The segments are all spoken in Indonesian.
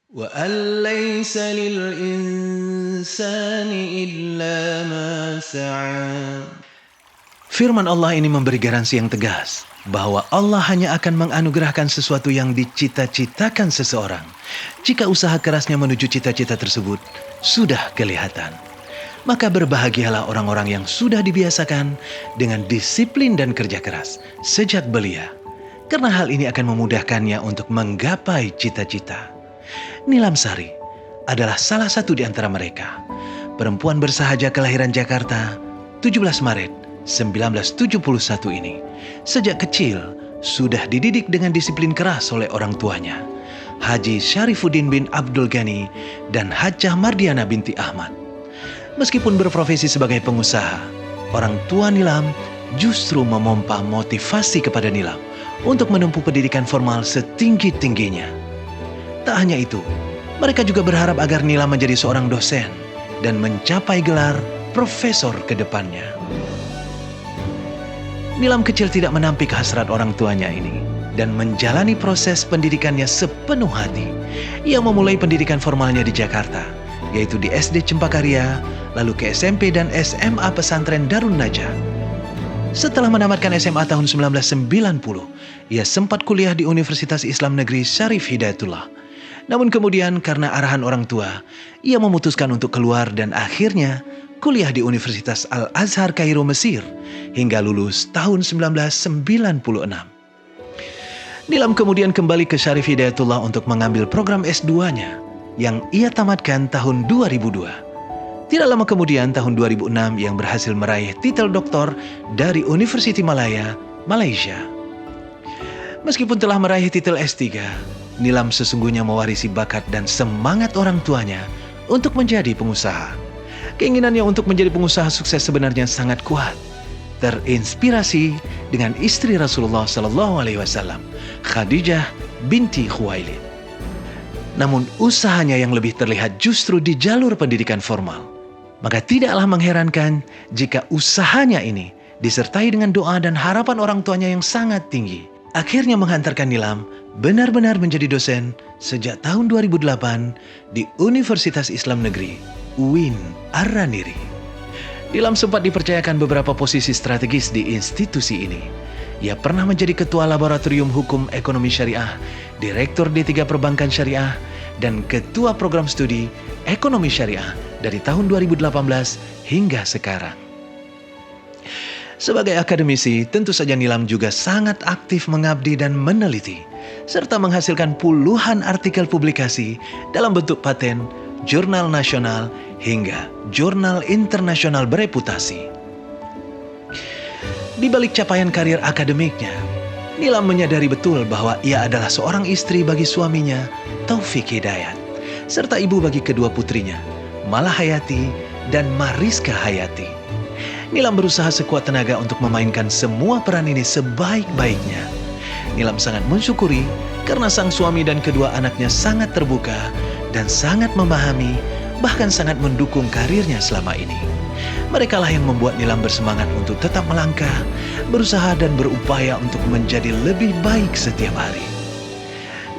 وأن ليس للإنسان إلا ما سعى. Firman Allah ini memberi garansi yang tegas bahwa Allah hanya akan menganugerahkan sesuatu yang dicita-citakan seseorang jika usaha kerasnya menuju cita-cita tersebut sudah kelihatan. Maka berbahagialah orang-orang yang sudah dibiasakan dengan disiplin dan kerja keras sejak belia, karena hal ini akan memudahkannya untuk menggapai cita-cita. Nilam Sari adalah salah satu di antara mereka. Perempuan bersahaja kelahiran Jakarta, 17 Maret 1971 ini. Sejak kecil sudah dididik dengan disiplin keras oleh orang tuanya, Haji Syarifuddin bin Abdul Ghani dan Hajjah Mardiana binti Ahmad. Meskipun berprofesi sebagai pengusaha, orang tua Nilam justru memompa motivasi kepada Nilam untuk menempuh pendidikan formal setinggi-tingginya. Tak hanya itu, mereka juga berharap agar Nilam menjadi seorang dosen dan mencapai gelar profesor ke depannya. Nilam kecil tidak menampik hasrat orang tuanya ini dan menjalani proses pendidikannya sepenuh hati. Ia memulai pendidikan formalnya di Jakarta, yaitu di SD Cempakaria, lalu ke SMP dan SMA Pesantren Darun Najah. Setelah menamatkan SMA tahun 1990, ia sempat kuliah di Universitas Islam Negeri Syarif Hidayatullah. Namun kemudian karena arahan orang tua, ia memutuskan untuk keluar dan akhirnya kuliah di Universitas Al-Azhar Kairo, Mesir, hingga lulus tahun 1996. Nilam kemudian kembali ke Syarif Hidayatullah untuk mengambil program S2-nya yang ia tamatkan tahun 2002. Tidak lama kemudian tahun 2006 yang berhasil meraih titel doktor dari University Malaya, Malaysia. Meskipun telah meraih titel S3, Nilam sesungguhnya mewarisi bakat dan semangat orang tuanya untuk menjadi pengusaha. Keinginannya untuk menjadi pengusaha sukses sebenarnya sangat kuat. Terinspirasi dengan istri Rasulullah SAW, Khadijah binti Khuwailid. Namun usahanya yang lebih terlihat justru di jalur pendidikan formal. Maka tidaklah mengherankan jika usahanya ini disertai dengan doa dan harapan orang tuanya yang sangat tinggi. Akhirnya menghantarkan Nilam benar-benar menjadi dosen sejak tahun 2008 di Universitas Islam Negeri, UIN Ar-Raniri. Nilam sempat dipercayakan beberapa posisi strategis di institusi ini. Ia pernah menjadi Ketua Laboratorium Hukum Ekonomi Syariah, Direktur D3 Perbankan Syariah, dan Ketua Program Studi Ekonomi Syariah dari tahun 2018 hingga sekarang. Sebagai akademisi, tentu saja Nilam juga sangat aktif mengabdi dan meneliti, serta menghasilkan puluhan artikel publikasi dalam bentuk paten, jurnal nasional, hingga jurnal internasional bereputasi. Di balik capaian karir akademiknya, Nilam menyadari betul bahwa ia adalah seorang istri bagi suaminya, Taufik Hidayat, serta ibu bagi kedua putrinya, Malahayati dan Mariska Hayati. Nilam berusaha sekuat tenaga untuk memainkan semua peran ini sebaik-baiknya. Nilam sangat mensyukuri karena sang suami dan kedua anaknya sangat terbuka dan sangat memahami, bahkan sangat mendukung karirnya selama ini. Merekalah yang membuat Nilam bersemangat untuk tetap melangkah, berusaha dan berupaya untuk menjadi lebih baik setiap hari.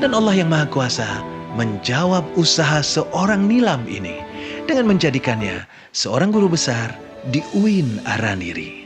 Dan Allah yang Maha Kuasa menjawab usaha seorang Nilam ini dengan menjadikannya seorang guru besar di UIN Ar-Raniri.